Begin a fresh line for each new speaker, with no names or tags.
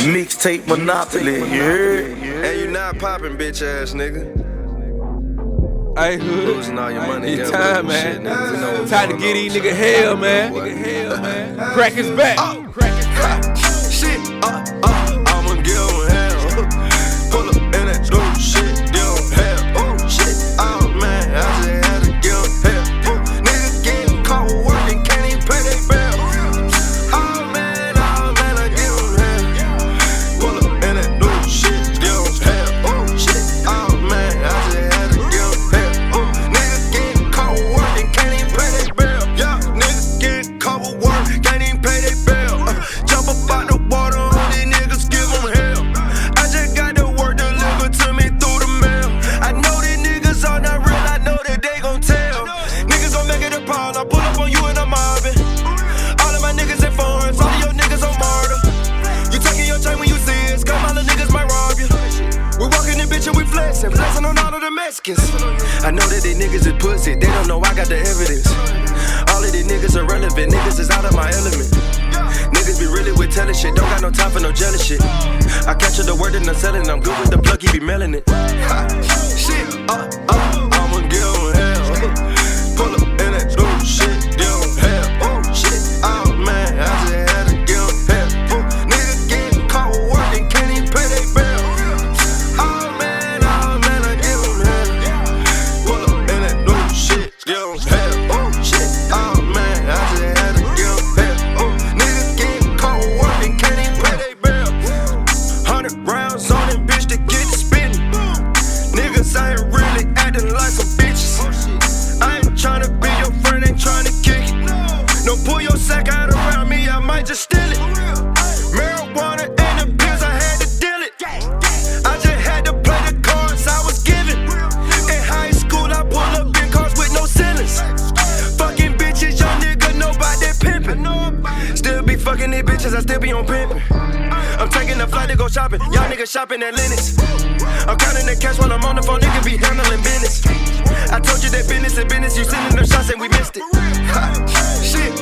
Mixtape Monopoly, you heard?
And you not poppin', bitch ass nigga.
Hey, hood.
Losing all your money.
It's time, man.
Shit, nigga.
Time to get these niggas hell, man. Crack his back. Crack his back.
Shit, I'ma give him hell. Pull up in that new shit, give him hell. Oh shit, oh man, I just had to give him hell. Niggas getting caught working, can't even pay their bill. Oh man, I give him hell. Pull up in that new shit, give him hell. Oh shit, oh man, I just had to give him hell. Niggas getting caught working, can't even pay their bill. Yeah, niggas getting caught with work, can't even pay their bill. Jump up out the water on these niggas, give them hell. I just got the work delivered to me through the mail. I know these niggas are not real, I know that they gon' tell. Niggas gon' make it a problem, I pull up on you and I'm mobbing. All of my niggas in foreigns, all of your niggas on murder. You tucking your chain when you see us, come all the niggas might rob you. We walking in bitch and we flexing on all of the Mexicans. I know that these niggas is pussy, they don't know I got the evidence. All of these niggas are relevant, niggas is out of my element. Niggas be really with telling shit, don't got no time for no jealous shit. I capture the word and I'm selling, I'm good with the plug, he be mailing it. Shit, I'ma give him hell. Pull up in that new shit, give him hell. Oh shit, oh man, I just had to give him hell. Niggas getting caught working, can't even pay their bill. Oh man, I give him hell. Pull up in that new shit, give him hell. Oh shit, oh man, I just had to give him hell. Niggas getting caught working, can't even pay their bill. 100 rounds on it, bitch, to get it spittin'. Niggas ain't really acting like some bitches. I ain't tryna be your friend, ain't tryna kick it. No, pull your sack out around me, I might just steal it. Marijuana and the pills, I had to deal it. I just had to play the cards I was given. In high school, I pull up in cars with no ceilings. Fucking bitches, young nigga know about that pimpin'. Still be fucking these bitches, I still be on pimpin'. I'm taking a flight to go shopping, y'all niggas shopping at Lennox. I'm counting the cash while I'm on the phone, nigga be handling business. I told you that business is business, you sending them shots and we missed it. Shit,